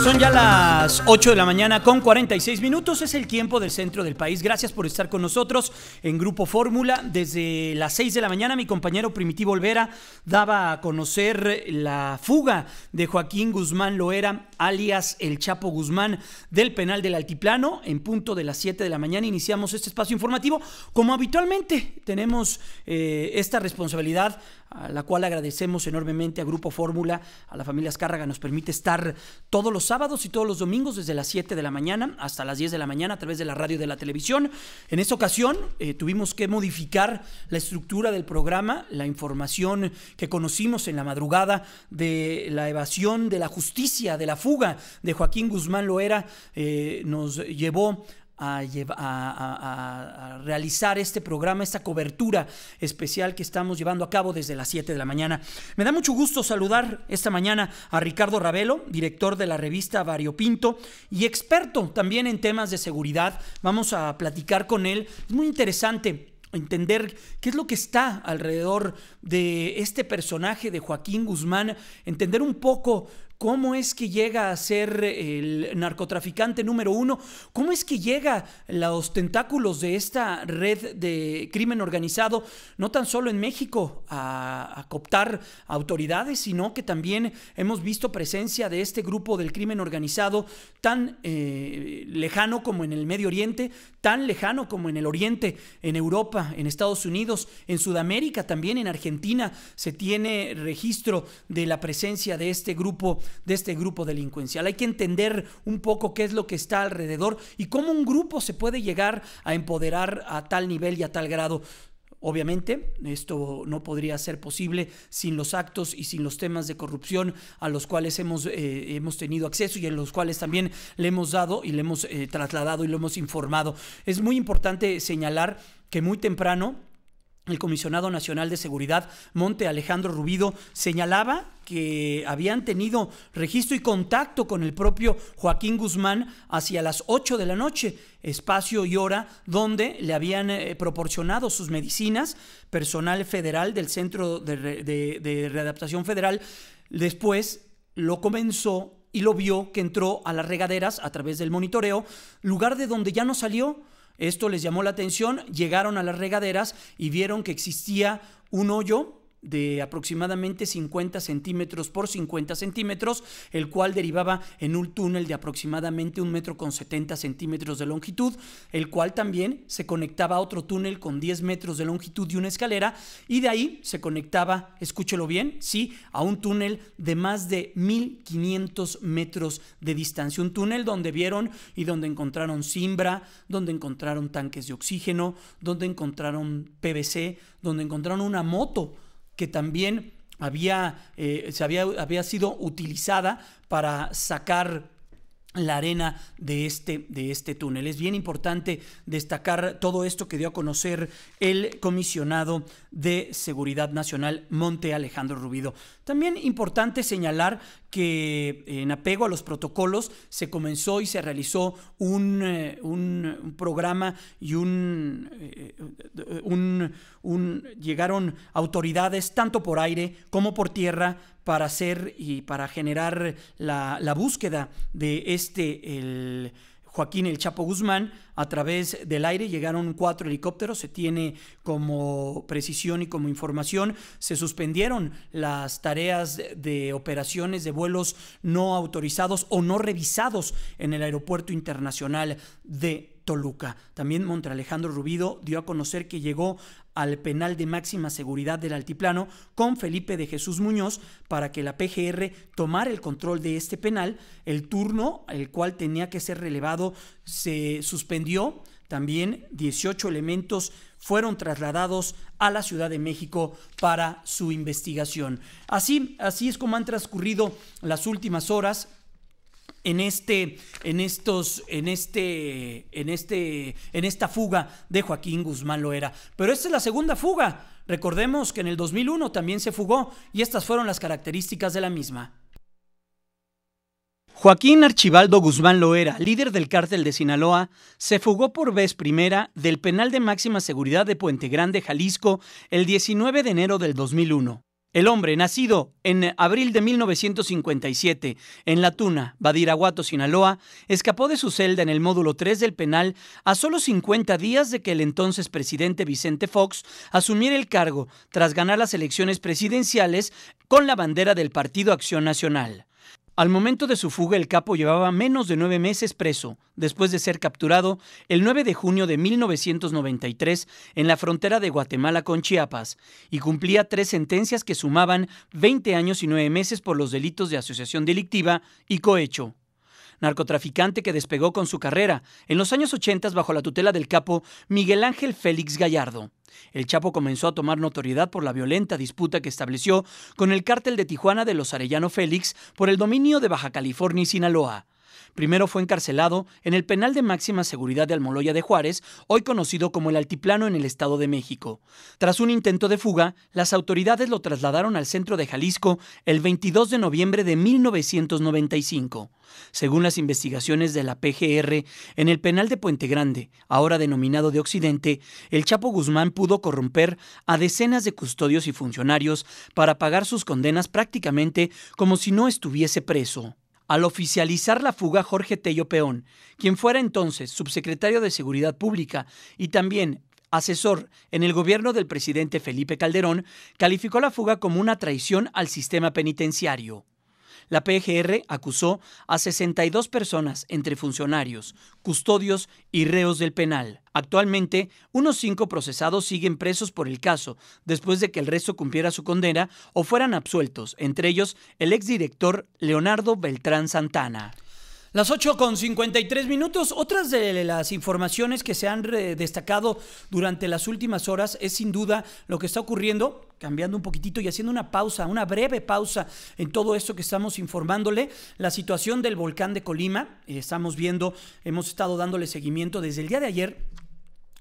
Son ya las 8 de la mañana con 46 minutos, es el tiempo del centro del país. Gracias por estar con nosotros en Grupo Fórmula. Desde las 6 de la mañana mi compañero Primitivo Olvera daba a conocer la fuga de Joaquín Guzmán Loera, alias El Chapo Guzmán, del penal del Altiplano. En punto de las 7 de la mañana iniciamos este espacio informativo. Como habitualmente tenemos esta responsabilidad, a la cual agradecemos enormemente a Grupo Fórmula, a la familia Azcárraga, nos permite estar todos los sábados y todos los domingos desde las 7 de la mañana hasta las 10 de la mañana a través de la radio y de la televisión. En esta ocasión tuvimos que modificar la estructura del programa. La información que conocimos en la madrugada de la evasión de la justicia, de la fuga de Joaquín Guzmán Loera, nos llevó a realizar este programa, esta cobertura especial que estamos llevando a cabo desde las 7 de la mañana. Me da mucho gusto saludar esta mañana a Ricardo Ravelo, director de la revista Variopinto y experto también en temas de seguridad. Vamos a platicar con él. Es muy interesante entender qué es lo que está alrededor de este personaje de Joaquín Guzmán, entender un poco cómo es que llega a ser el narcotraficante número uno, cómo es que llega los tentáculos de esta red de crimen organizado, no tan solo en México, a cooptar autoridades, sino que también hemos visto presencia de este grupo del crimen organizado tan lejano como en el Medio Oriente, tan lejano como en el Oriente, en Europa, en Estados Unidos, en Sudamérica, también en Argentina se tiene registro de la presencia de este grupo delincuencial. Hay que entender un poco qué es lo que está alrededor y cómo un grupo se puede llegar a empoderar a tal nivel y a tal grado. Obviamente, esto no podría ser posible sin los actos y sin los temas de corrupción a los cuales hemos tenido acceso y en los cuales también le hemos dado y le hemos trasladado y lo hemos informado. Es muy importante señalar que muy temprano el Comisionado Nacional de Seguridad, Monte Alejandro Rubido, señalaba que habían tenido registro y contacto con el propio Joaquín Guzmán hacia las 8 de la noche, espacio y hora donde le habían proporcionado sus medicinas, personal federal del Centro de Readaptación Federal. Después lo comenzó y lo vio que entró a las regaderas a través del monitoreo, lugar de donde ya no salió. Esto les llamó la atención, llegaron a las regaderas y vieron que existía un hoyo de aproximadamente 50 centímetros por 50 centímetros, el cual derivaba en un túnel de aproximadamente 1,70 metros de longitud, el cual también se conectaba a otro túnel con 10 metros de longitud y una escalera, y de ahí se conectaba, escúchelo bien, sí, a un túnel de más de 1,500 metros de distancia, un túnel donde vieron y donde encontraron cimbra, donde encontraron tanques de oxígeno, donde encontraron PVC, donde encontraron una moto que también había sido utilizada para sacar la arena de este túnel. Es bien importante destacar todo esto que dio a conocer el Comisionado de Seguridad Nacional, Monte Alejandro Rubido. También importante señalar que en apego a los protocolos se comenzó y se realizó un programa y llegaron autoridades tanto por aire como por tierra para hacer y para generar la búsqueda de el Joaquín El Chapo Guzmán. A través del aire llegaron 4 helicópteros, se tiene como precisión y como información, se suspendieron las tareas de operaciones de vuelos no autorizados o no revisados en el Aeropuerto Internacional de Toluca. También Monte Alejandro Rubido dio a conocer que llegó al penal de máxima seguridad del Altiplano con Felipe de Jesús Muñoz para que la PGR tomara el control de este penal. El turno, el cual tenía que ser relevado, se suspendió. También 18 elementos fueron trasladados a la Ciudad de México para su investigación. Así es como han transcurrido las últimas horas en esta fuga de Joaquín Guzmán Loera. Pero esta es la segunda fuga. Recordemos que en el 2001 también se fugó y estas fueron las características de la misma. Joaquín Archibaldo Guzmán Loera, líder del cártel de Sinaloa, se fugó por vez primera del penal de máxima seguridad de Puente Grande, Jalisco, el 19 de enero del 2001. El hombre, nacido en abril de 1957 en La Tuna, Badiraguato, Sinaloa, escapó de su celda en el módulo 3 del penal a solo 50 días de que el entonces presidente Vicente Fox asumiera el cargo tras ganar las elecciones presidenciales con la bandera del Partido Acción Nacional. Al momento de su fuga, el capo llevaba menos de 9 meses preso, después de ser capturado el 9 de junio de 1993 en la frontera de Guatemala con Chiapas, y cumplía 3 sentencias que sumaban 20 años y 9 meses por los delitos de asociación delictiva y cohecho. Narcotraficante que despegó con su carrera en los años 80 bajo la tutela del capo Miguel Ángel Félix Gallardo. El Chapo comenzó a tomar notoriedad por la violenta disputa que estableció con el cártel de Tijuana de los Arellano Félix por el dominio de Baja California y Sinaloa. Primero fue encarcelado en el penal de máxima seguridad de Almoloya de Juárez, hoy conocido como el Altiplano en el Estado de México. Tras un intento de fuga, las autoridades lo trasladaron al centro de Jalisco el 22 de noviembre de 1995. Según las investigaciones de la PGR, en el penal de Puente Grande, ahora denominado de Occidente, el Chapo Guzmán pudo corromper a decenas de custodios y funcionarios para pagar sus condenas prácticamente como si no estuviese preso. Al oficializar la fuga, Jorge Tello Peón, quien fuera entonces subsecretario de Seguridad Pública y también asesor en el gobierno del presidente Felipe Calderón, calificó la fuga como una traición al sistema penitenciario. La PGR acusó a 62 personas entre funcionarios, custodios y reos del penal. Actualmente, unos 5 procesados siguen presos por el caso, después de que el resto cumpliera su condena o fueran absueltos, entre ellos el exdirector Leonardo Beltrán Santana. Las 8:53. Otras de las informaciones que se han destacado durante las últimas horas es sin duda lo que está ocurriendo, cambiando un poquitito y haciendo una pausa, una breve pausa en todo esto que estamos informándole, la situación del volcán de Colima. Estamos viendo, hemos estado dándole seguimiento desde el día de ayer.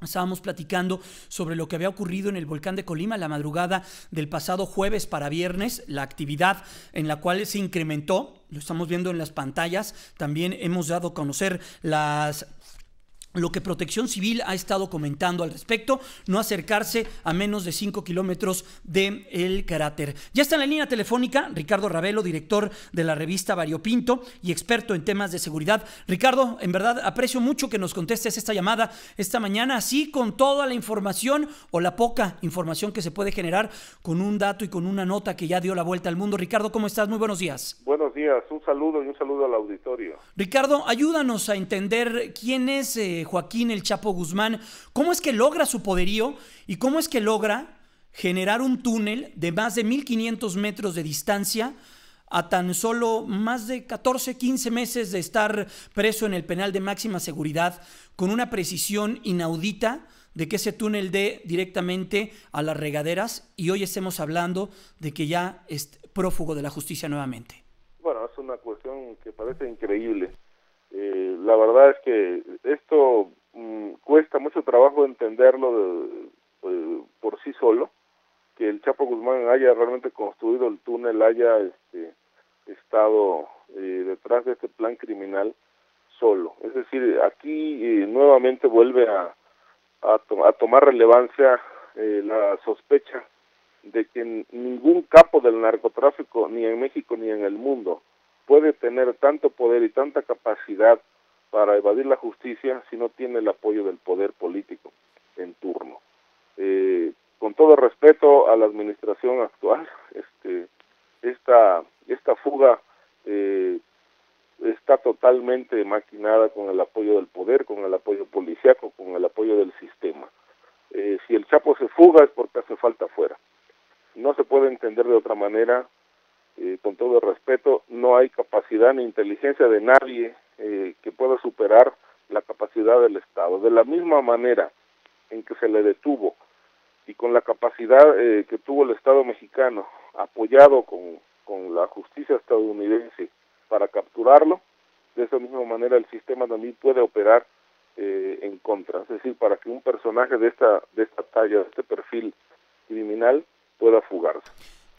Estábamos platicando sobre lo que había ocurrido en el volcán de Colima la madrugada del pasado jueves para viernes, la actividad en la cual se incrementó, lo estamos viendo en las pantallas. También hemos dado a conocer lo que Protección Civil ha estado comentando al respecto, no acercarse a menos de 5 kilómetros del cráter. Ya está en la línea telefónica Ricardo Ravelo, director de la revista Variopinto y experto en temas de seguridad. Ricardo, en verdad aprecio mucho que nos contestes esta llamada esta mañana, así con toda la información o la poca información que se puede generar con un dato y con una nota que ya dio la vuelta al mundo. Ricardo, ¿cómo estás? Muy buenos días. Buenos días, un saludo y un saludo al auditorio. Ricardo, ayúdanos a entender quién es Joaquín El Chapo Guzmán, cómo es que logra su poderío y cómo es que logra generar un túnel de más de 1,500 metros de distancia a tan solo más de 14, 15 meses de estar preso en el penal de máxima seguridad, con una precisión inaudita de que ese túnel dé directamente a las regaderas y hoy estemos hablando de que ya es prófugo de la justicia nuevamente. Bueno, es una cuestión que parece increíble. La verdad es que esto cuesta mucho trabajo entenderlo por sí solo, que el Chapo Guzmán haya realmente construido el túnel, haya estado detrás de este plan criminal solo. Es decir, aquí nuevamente vuelve a tomar relevancia la sospecha de que ningún capo del narcotráfico, ni en México ni en el mundo, puede tener tanto poder y tanta capacidad para evadir la justicia si no tiene el apoyo del poder político en turno. Con todo respeto a la administración actual, esta fuga está totalmente maquinada con el apoyo del poder, con el apoyo policíaco, con el apoyo del sistema. Si el Chapo se fuga es porque hace falta afuera. No se puede entender de otra manera. Con todo el respeto, no hay capacidad ni inteligencia de nadie que pueda superar la capacidad del Estado. De la misma manera en que se le detuvo y con la capacidad que tuvo el Estado mexicano, apoyado con la justicia estadounidense para capturarlo, de esa misma manera el sistema también puede operar en contra. Es decir, para que un personaje de esta talla, de este perfil criminal, pueda fugarse.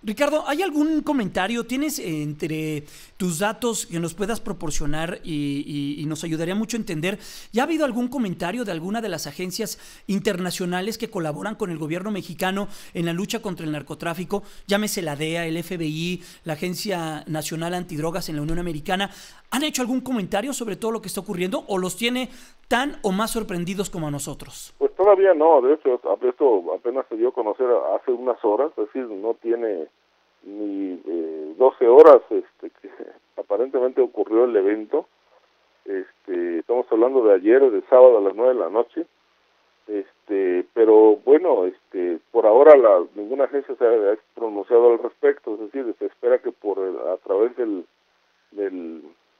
Ricardo, ¿hay algún comentario? ¿Tienes entre tus datos que nos puedas proporcionar y nos ayudaría mucho a entender? ¿Ya ha habido algún comentario de alguna de las agencias internacionales que colaboran con el gobierno mexicano en la lucha contra el narcotráfico? Llámese la DEA, el FBI, la Agencia Nacional Antidrogas en la Unión Americana. ¿Han hecho algún comentario sobre todo lo que está ocurriendo o los tiene tan o más sorprendidos como a nosotros? Pues todavía no, de hecho, esto apenas se dio a conocer hace unas horas, es decir, no tiene ni 12 horas que aparentemente ocurrió el evento. Estamos hablando de ayer, de sábado a las 9 de la noche, pero bueno, por ahora ninguna agencia se ha pronunciado al respecto, es decir, se espera que a través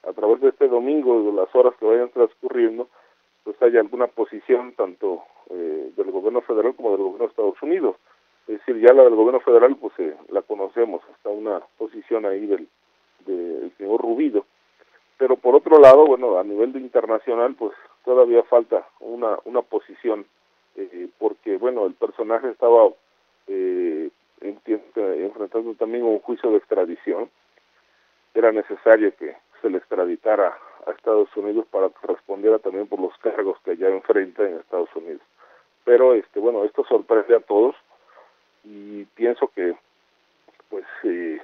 a través de este domingo, de las horas que vayan transcurriendo, pues haya alguna posición tanto del gobierno federal como del gobierno de Estados Unidos. Es decir, ya la del gobierno federal pues la conocemos, está una posición ahí del señor Rubido, pero por otro lado, bueno, a nivel de internacional pues todavía falta una posición, porque bueno, el personaje estaba enfrentando también un juicio de extradición. Era necesario que se le extraditara a Estados Unidos para que respondiera también por los cargos que ya enfrenta en Estados Unidos. Pero bueno, esto sorprende a todos y pienso que pues se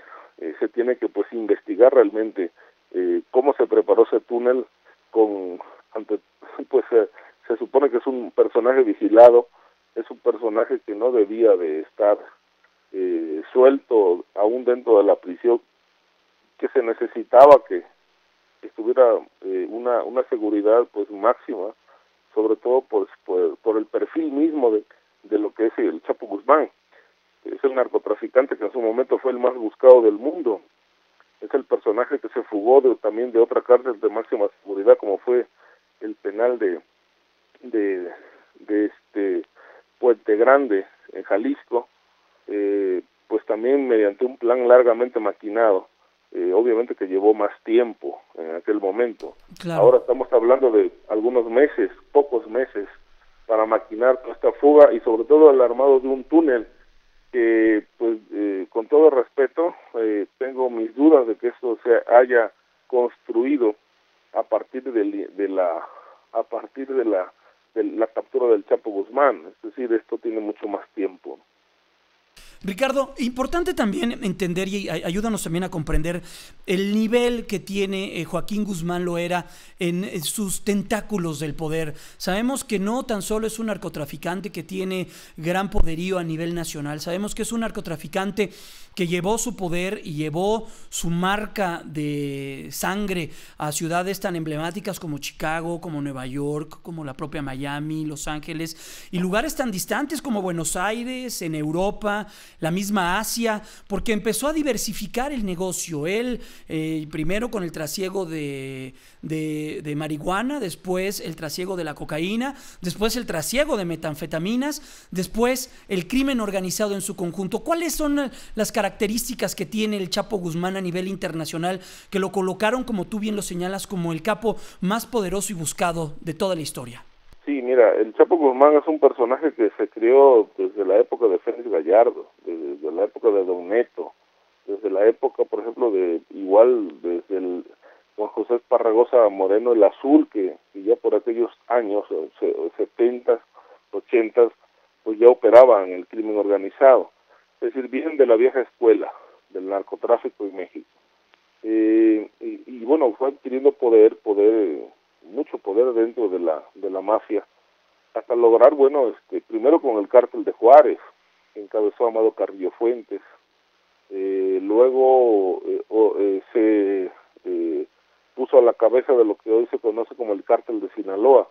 tiene que pues investigar realmente cómo se preparó ese túnel pues se supone que es un personaje vigilado, es un personaje que no debía de estar suelto aún dentro de la prisión, que se necesitaba que estuviera una seguridad pues máxima, sobre todo por el perfil mismo de lo que es el Chapo Guzmán. Es el narcotraficante que en su momento fue el más buscado del mundo, es el personaje que se fugó también de otra cárcel de máxima seguridad como fue el penal de Puente Grande en Jalisco, pues también mediante un plan largamente maquinado, obviamente que llevó más tiempo en aquel momento. Claro. Ahora estamos hablando de algunos meses, pocos meses, para maquinar toda esta fuga y sobre todo el armado de un túnel que, pues, con todo respeto, tengo mis dudas de que esto se haya construido a partir de la captura del Chapo Guzmán. Es decir, esto tiene mucho más tiempo. Ricardo, importante también entender y ayúdanos también a comprender el nivel que tiene Joaquín Guzmán Loera en sus tentáculos del poder. Sabemos que no tan solo es un narcotraficante que tiene gran poderío a nivel nacional, sabemos que es un narcotraficante que llevó su poder y llevó su marca de sangre a ciudades tan emblemáticas como Chicago, como Nueva York, como la propia Miami, Los Ángeles, y lugares tan distantes como Buenos Aires, en Europa, la misma Asia, porque empezó a diversificar el negocio. Él, primero con el trasiego de marihuana, después el trasiego de la cocaína, después el trasiego de metanfetaminas, después el crimen organizado en su conjunto. ¿Cuáles son las características que tiene el Chapo Guzmán a nivel internacional que lo colocaron, como tú bien lo señalas, como el capo más poderoso y buscado de toda la historia? Sí, mira, el Chapo Guzmán es un personaje que se creó desde la época de Félix Gallardo, desde la época de Don Neto, desde la época, por ejemplo, desde el Juan José Esparragosa Moreno, el Azul, que ya por aquellos años, 70s, 80s, pues ya operaban en el crimen organizado. Es decir, vienen de la vieja escuela del narcotráfico en México. Y bueno, fue adquiriendo mucho poder dentro de la mafia, hasta lograr, bueno, primero con el cártel de Juárez, que encabezó Amado Carrillo Fuentes, luego se puso a la cabeza de lo que hoy se conoce como el cártel de Sinaloa,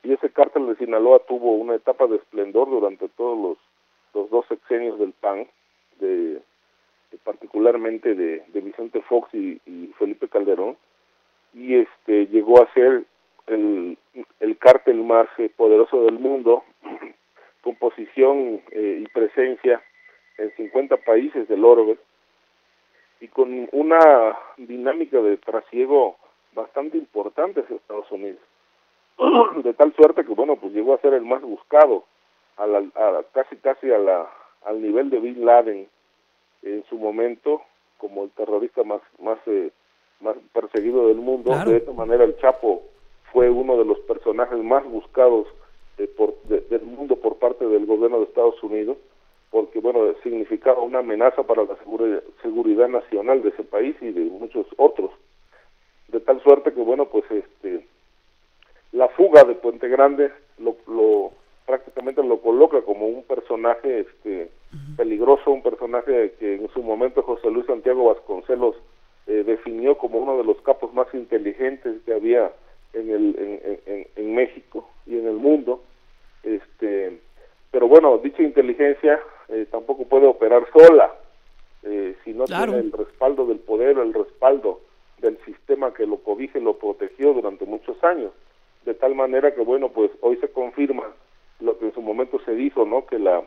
y ese cártel de Sinaloa tuvo una etapa de esplendor durante todos los dos sexenios del PAN, particularmente de Vicente Fox y Felipe Calderón, y llegó a ser el cártel más poderoso del mundo, con posición y presencia en 50 países del orbe, y con una dinámica de trasiego bastante importante hacia Estados Unidos, de tal suerte que, bueno, pues llegó a ser el más buscado, casi al nivel de Bin Laden, en su momento como el terrorista más perseguido del mundo. Claro. De esta manera el Chapo fue uno de los personajes más buscados del mundo por parte del gobierno de Estados Unidos, porque bueno, significaba una amenaza para la seguridad nacional de ese país y de muchos otros, de tal suerte que bueno, pues la fuga de Puente Grande prácticamente lo coloca como un personaje peligroso, un personaje que en su momento José Luis Santiago Vasconcelos definió como uno de los capos más inteligentes que había en México y en el mundo. Pero bueno, dicha inteligencia tampoco puede operar sola, si no claro. Tiene el respaldo del poder, el respaldo del sistema que lo cobija y lo protegió durante muchos años, de tal manera que bueno, pues hoy se confirma lo que en su momento se dijo, ¿no? Que la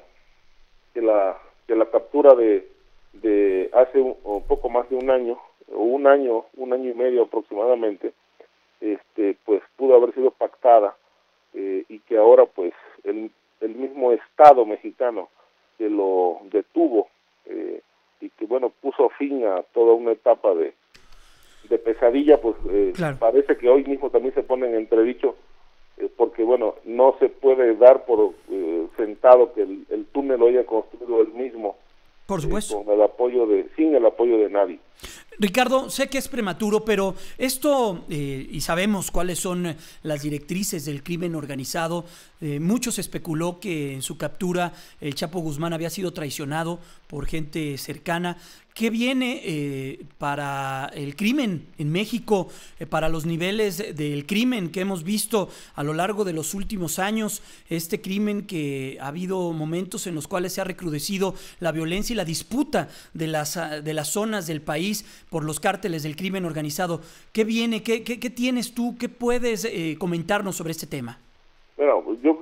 captura de hace un poco más de un año, o un año y medio aproximadamente, pues pudo haber sido pactada, y que ahora pues el mismo Estado mexicano que lo detuvo, y que bueno, puso fin a toda una etapa de pesadilla, pues claro. Parece que hoy mismo también se pone en entredicho, porque bueno, no se puede dar por sentado que el túnel lo haya construido él mismo, por supuesto, sin el apoyo de nadie. Ricardo, sé que es prematuro, pero esto, y sabemos cuáles son las directrices del crimen organizado, mucho se especuló que en su captura el Chapo Guzmán había sido traicionado por gente cercana. ¿Qué viene para el crimen en México, para los niveles del crimen que hemos visto a lo largo de los últimos años? Este crimen que ha habido momentos en los cuales se ha recrudecido la violencia y la disputa de las zonas del país por los cárteles del crimen organizado. ¿Qué viene? ¿Qué tienes tú? ¿Qué puedes comentarnos sobre este tema? Bueno, yo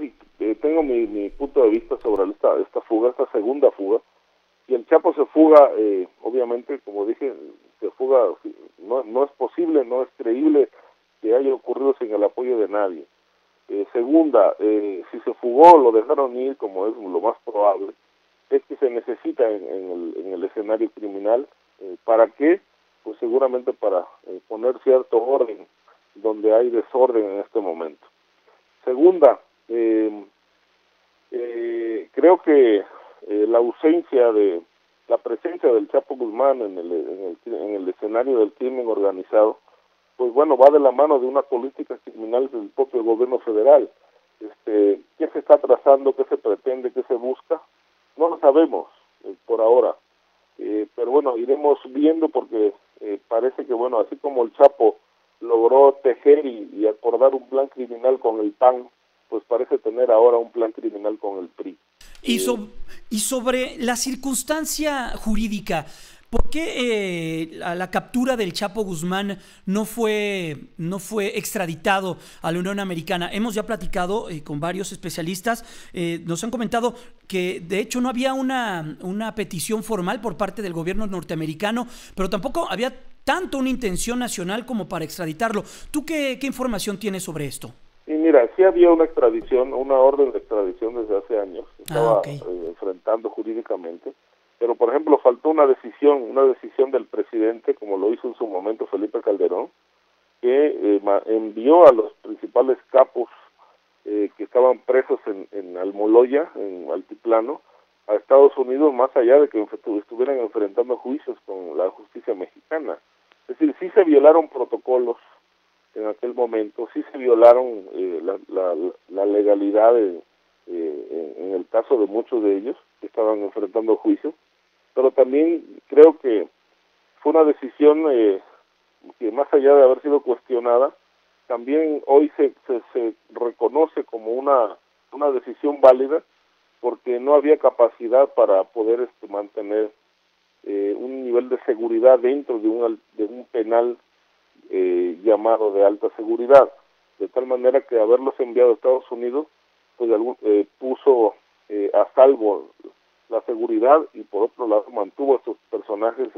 tengo mi punto de vista sobre esta fuga, esta segunda fuga. Y el Chapo se fuga, obviamente, como dije, se fuga, no es posible, no es creíble que haya ocurrido sin el apoyo de nadie. Segunda, si se fugó, lo dejaron ir, como es lo más probable, es que se necesita en el escenario criminal. ¿Para qué? Pues seguramente para poner cierto orden donde hay desorden en este momento. Segunda, creo que la presencia del Chapo Guzmán en el escenario del crimen organizado, pues bueno, va de la mano de una política criminal del propio gobierno federal. ¿Qué se está trazando? ¿Qué se pretende? ¿Qué se busca? No lo sabemos por ahora, pero bueno, iremos viendo, porque parece que bueno, así como el Chapo logró tejer y acordar un plan criminal con el PAN, pues parece tener ahora un plan criminal con el PRI. Y sobre la circunstancia jurídica, ¿por qué la captura del Chapo Guzmán no fue extraditado a la Unión Americana? Hemos ya platicado con varios especialistas, nos han comentado que de hecho no había una petición formal por parte del gobierno norteamericano, pero tampoco había tanto una intención nacional como para extraditarlo. ¿Tú qué información tienes sobre esto? Y mira, sí había una extradición, una orden de extradición desde hace años, estaba enfrentando jurídicamente, pero por ejemplo faltó una decisión del presidente, como lo hizo en su momento Felipe Calderón, que envió a los principales capos que estaban presos en Almoloya, en Altiplano, a Estados Unidos, más allá de que estuvieran enfrentando juicios con la justicia mexicana. Es decir, sí se violaron protocolos en aquel momento, sí se violaron la legalidad en el caso de muchos de ellos que estaban enfrentando juicios, pero también creo que fue una decisión que más allá de haber sido cuestionada, también hoy se reconoce como una decisión válida, porque no había capacidad para poder mantener un nivel de seguridad dentro de un penal llamado de alta seguridad, de tal manera que haberlos enviado a Estados Unidos pues puso a salvo la seguridad, y por otro lado mantuvo a estos personajes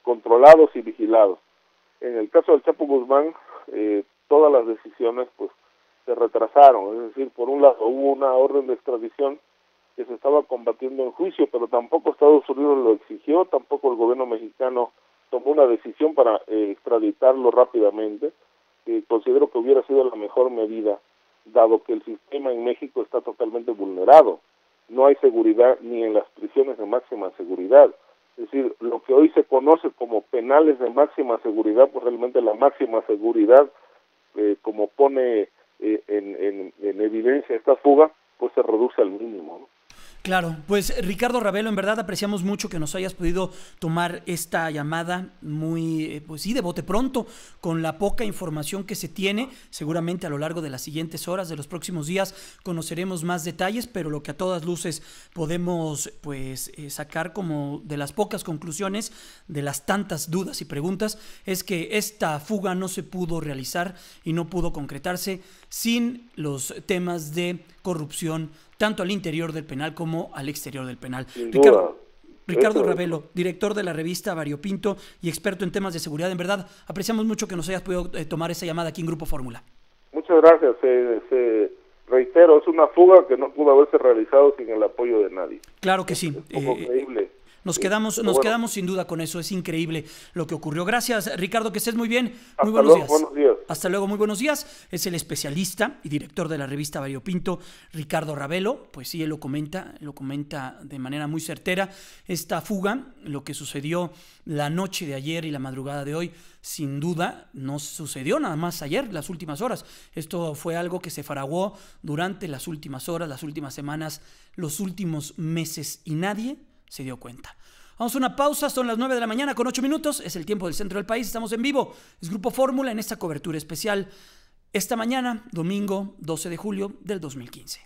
controlados y vigilados. En el caso del Chapo Guzmán, todas las decisiones pues se retrasaron, es decir, por un lado hubo una orden de extradición que se estaba combatiendo en juicio, pero tampoco Estados Unidos lo exigió, tampoco el gobierno mexicano tomó una decisión para extraditarlo rápidamente, que considero que hubiera sido la mejor medida, dado que el sistema en México está totalmente vulnerado. No hay seguridad ni en las prisiones de máxima seguridad. Es decir, lo que hoy se conoce como penales de máxima seguridad, pues realmente la máxima seguridad, como pone en evidencia esta fuga, pues se reduce al mínimo, ¿no? Claro, pues Ricardo Ravelo, en verdad apreciamos mucho que nos hayas podido tomar esta llamada muy, pues sí, de bote pronto, con la poca información que se tiene. Seguramente a lo largo de las siguientes horas, de los próximos días, conoceremos más detalles, pero lo que a todas luces podemos pues sacar como de las pocas conclusiones, de las tantas dudas y preguntas, es que esta fuga no se pudo realizar y no pudo concretarse sin los temas de corrupción, tanto al interior del penal como al exterior del penal. Ricardo Ravelo, director de la revista Variopinto y experto en temas de seguridad, en verdad, apreciamos mucho que nos hayas podido tomar esa llamada aquí en Grupo Fórmula. Muchas gracias. Reitero, es una fuga que no pudo haberse realizado sin el apoyo de nadie. Claro que sí. Es poco creíble. Nos quedamos sin duda con eso, es increíble lo que ocurrió. Gracias, Ricardo, que estés muy bien. Muy buenos días. Buenos días. Hasta luego, muy buenos días. Es el especialista y director de la revista Variopinto, Ricardo Ravelo. Pues sí, él lo comenta de manera muy certera. Esta fuga, lo que sucedió la noche de ayer y la madrugada de hoy, sin duda no sucedió nada más ayer, las últimas horas. Esto fue algo que se fraguó durante las últimas horas, las últimas semanas, los últimos meses, y nadie se dio cuenta. Vamos a una pausa, son las 9 de la mañana con 8 minutos, es el tiempo del centro del país, estamos en vivo, es Grupo Fórmula en esta cobertura especial esta mañana, domingo 12 de julio del 2015.